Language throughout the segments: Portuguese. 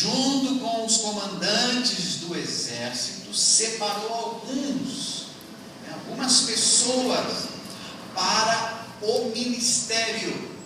junto com os comandantes do exército, separou algumas pessoas para o ministério.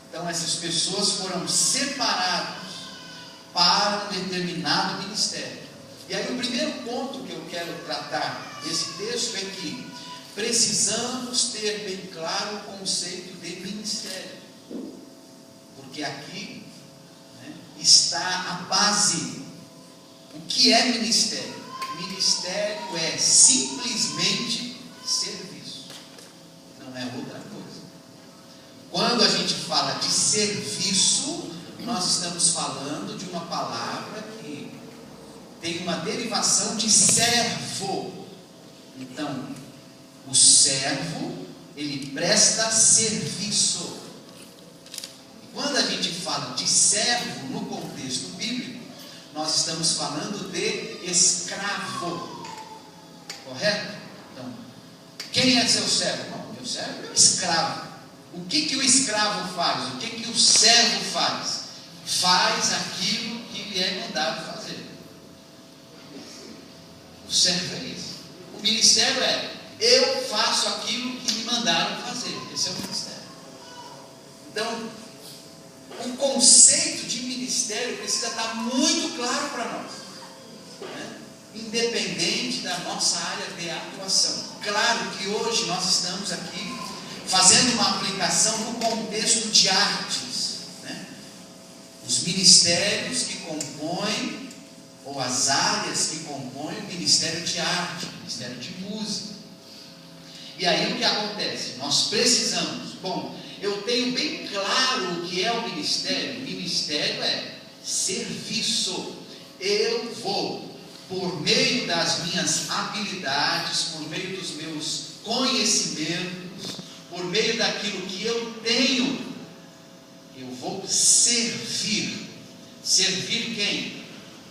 Então essas pessoas foram separadas para um determinado ministério. E aí o primeiro ponto que eu quero tratar nesse texto é que precisamos ter bem claro o conceito de ministério, porque aqui, né, está a base. O que é ministério? Ministério é simplesmente serviço, não é outra coisa. Quando a gente fala de serviço, nós estamos falando de uma palavra que tem uma derivação de servo. Então, o servo, ele presta serviço. Quando a gente fala de servo no contexto bíblico, nós estamos falando de escravo, correto? Então, quem é seu servo? Não, meu servo é o escravo. O que o escravo faz? O que o servo faz? Faz aquilo que lhe é mandado fazer. O servo é isso. O ministério é: eu faço aquilo que me mandaram fazer. Esse é o ministério. Então, o conceito de ministério precisa estar muito claro para nós, né? Independente da nossa área de atuação. Claro que hoje nós estamos aqui fazendo uma aplicação no contexto de artes, né? Os ministérios que compõem, ou as áreas que compõem o ministério de arte, o ministério de música. E aí o que acontece? Nós precisamos, eu tenho bem claro o que é o ministério. O ministério é serviço. Eu vou, por meio das minhas habilidades, por meio dos meus conhecimentos, por meio daquilo que eu tenho, eu vou servir. Servir quem?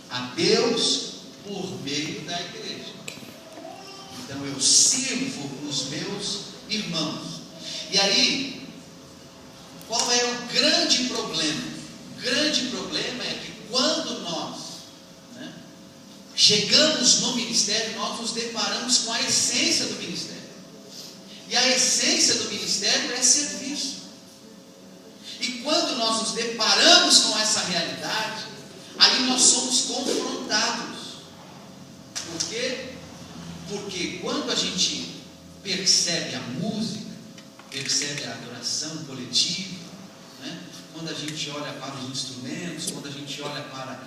A Deus por meio da igreja. Então eu sirvo os meus irmãos. E aí, qual é o grande problema? O grande problema é que quando nós, né, chegamos no ministério, nós nos deparamos com a essência do ministério. E a essência do ministério é serviço. E quando nós nos deparamos com essa realidade, aí nós somos confrontados. Por quê? Porque quando a gente percebe a música, percebe a adoração coletiva, né? Quando a gente olha para os instrumentos, quando a gente olha para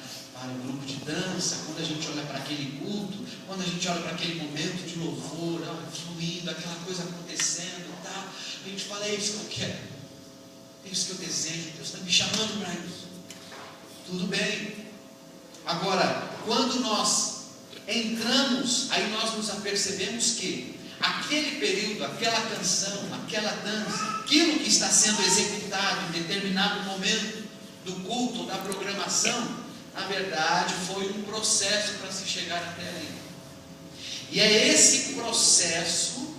o grupo de dança, quando a gente olha para aquele culto, quando a gente olha para aquele momento de louvor, fluindo, aquela coisa acontecendo, tá? A gente fala: é isso que eu quero, é isso que eu desejo, Deus está me chamando para isso. Tudo bem. Agora, quando nós entramos, aí nós nos apercebemos que aquele período, aquela canção, aquela dança, aquilo que está sendo executado em determinado momento do culto ou da programação, na verdade foi um processo para se chegar até ali. E é esse processo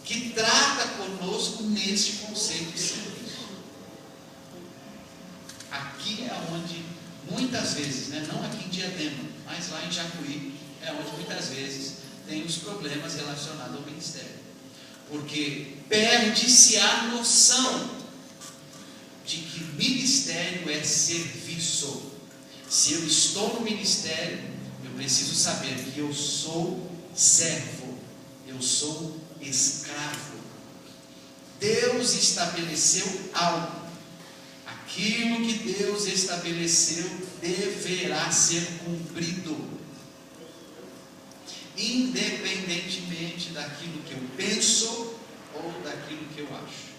que trata conosco neste conceito de serviço. Aqui é onde muitas vezes, né, não aqui em Diadema, mas lá em Jacuí, é onde muitas vezes tem os problemas relacionados ao ministério, porque perde-se a noção de que ministério é serviço. Se eu estou no ministério, eu preciso saber que eu sou servo, eu sou escravo. Deus estabeleceu algo. Aquilo que Deus estabeleceu deverá ser cumprido, independentemente daquilo que eu penso ou daquilo que eu acho.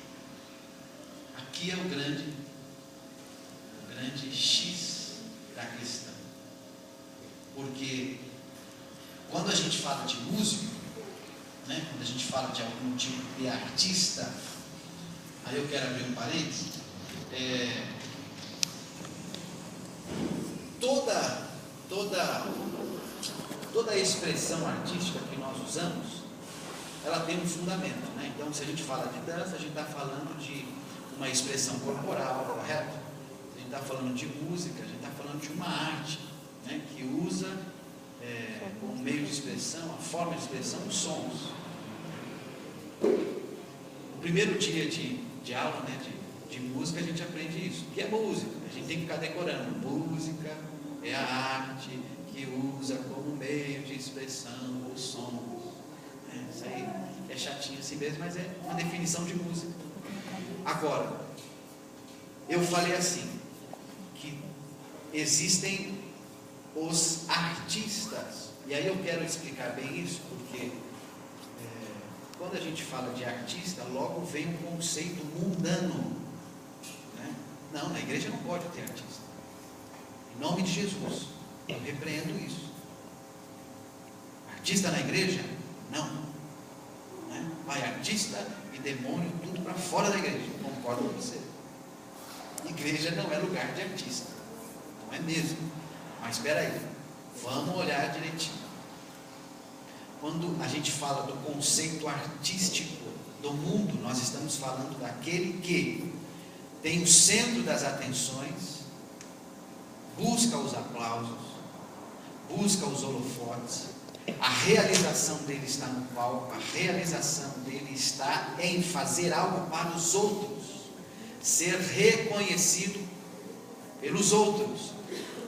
Aqui é o grande X da questão. Porque quando a gente fala de músico, né, quando a gente fala de algum tipo de artista, aí eu quero abrir um parênteses. Toda a expressão artística que nós usamos, ela tem um fundamento, né? Então, se a gente fala de dança, a gente está falando de uma expressão corporal, correto? A gente está falando de música, a gente está falando de uma arte, né, que usa como meio de expressão, a forma de expressão, os sons. No primeiro dia de aula, né, de música, a gente aprende isso. O que é música? A gente tem que ficar decorando. Música é a arte que usa como meio de expressão os sons. Isso aí é chatinho assim mesmo, mas é uma definição de música. Agora, eu falei assim, que existem os artistas, e aí eu quero explicar bem isso, porque quando a gente fala de artista, logo vem um conceito mundano, né? Não, na igreja não pode ter artista. Em nome de Jesus, eu repreendo isso. Artista na igreja? Não. Né? Vai artista e demônio tudo para fora da igreja. Eu concordo com você. Igreja não é lugar de artista, não é mesmo. Mas espera aí, vamos olhar direitinho. Quando a gente fala do conceito artístico do mundo, nós estamos falando daquele que tem o centro das atenções, busca os aplausos, busca os holofotes, a realização dele está no palco, a realização dele está em fazer algo para os outros, ser reconhecido pelos outros,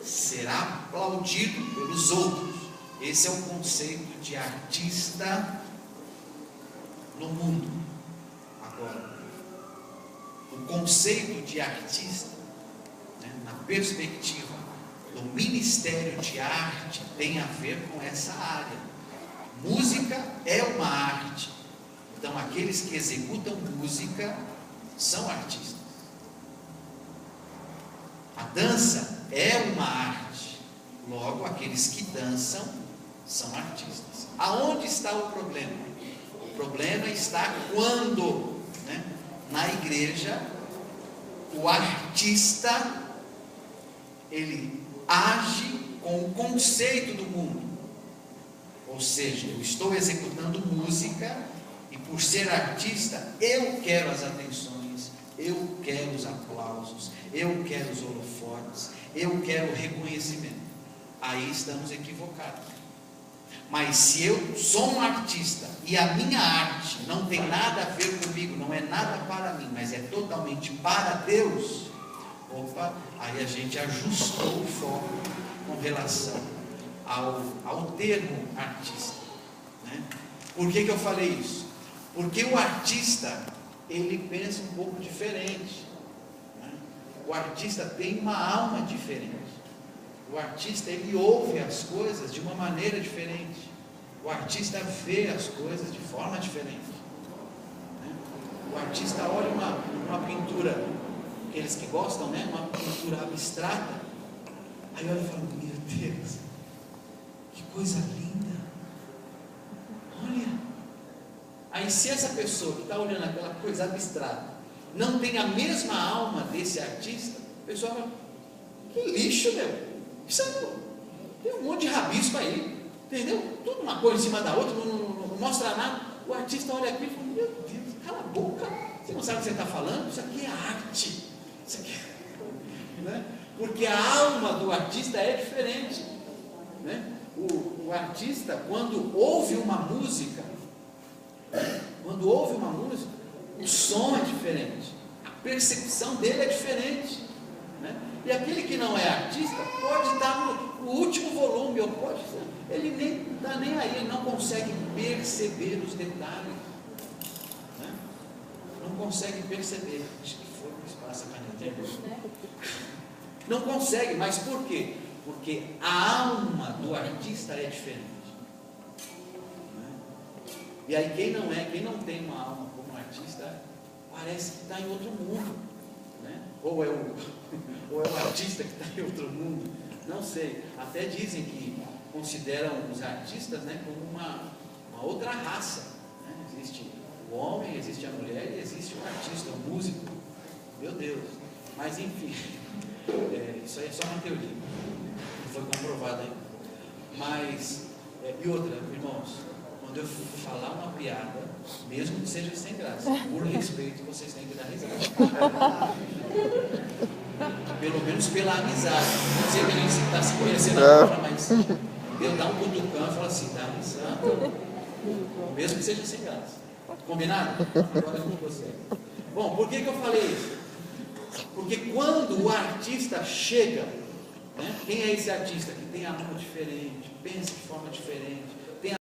ser aplaudido pelos outros. Esse é o conceito de artista no mundo. Agora, o conceito de artista, né, na perspectiva do ministério de arte, tem a ver com essa área. Música é uma arte. Então, aqueles que executam música são artistas. A dança é uma arte. Logo, aqueles que dançam são artistas. Aonde está o problema? O problema está quando, né, na igreja, o artista, ele age com o conceito do mundo. Ou seja, eu estou executando música e por ser artista, eu quero as atenções, eu quero os aplausos, eu quero os holofotes, eu quero o reconhecimento. Aí estamos equivocados. Mas se eu sou um artista e a minha arte não tem nada a ver comigo, não é nada para mim, mas é totalmente para Deus, opa, aí a gente ajustou o foco com relação ao termo artista, né? Por que eu falei isso? Porque o artista, ele pensa um pouco diferente, né? O artista tem uma alma diferente. O artista, ele ouve as coisas de uma maneira diferente. O artista vê as coisas de forma diferente, né? O artista olha uma pintura, aqueles que gostam, né? Uma pintura abstrata, aí olha e fala, meu Deus, que coisa linda, olha. Aí se essa pessoa que está olhando aquela coisa abstrata não tem a mesma alma desse artista, a pessoa fala, que lixo, meu. Isso tem um monte de rabisco aí, entendeu? Tudo uma coisa em cima da outra, não mostra nada. O artista olha aqui e fala, meu Deus, cala a boca, você não sabe o que você está falando? Isso aqui é arte, isso aqui é... né? Porque a alma do artista é diferente, né? O artista, quando ouve uma música, o som é diferente, a percepção dele é diferente, né? E aquele que não é artista pode estar no último volume, ou pode, ele nem está nem aí, ele não consegue perceber os detalhes, né? Não consegue perceber. Acho que foi um espaço a caneta. Não consegue, mas por quê? Porque a alma do artista é diferente, né? E aí quem não tem uma alma como artista, parece que está em outro mundo, né? Ou é o artista que está em outro mundo, não sei. Até dizem que consideram os artistas, né, como uma outra raça, né? Existe o homem, existe a mulher e existe o artista, o músico. Meu Deus. Mas enfim, isso aí é só uma teoria, não foi comprovado ainda. Mas, e outra, irmãos, quando eu falar uma piada, mesmo que seja sem graça, por respeito, vocês têm que dar risada. Pelo menos pela amizade. Não sei que a gente está se conhecendo agora, mas Deus dá um cutucão e fala assim, dá amizade, mesmo que seja sem graça. Combinado? Agora com você. Bom, por que eu falei isso? Porque quando o artista chega, né, quem é esse artista? Que tem a alma diferente, pensa de forma diferente,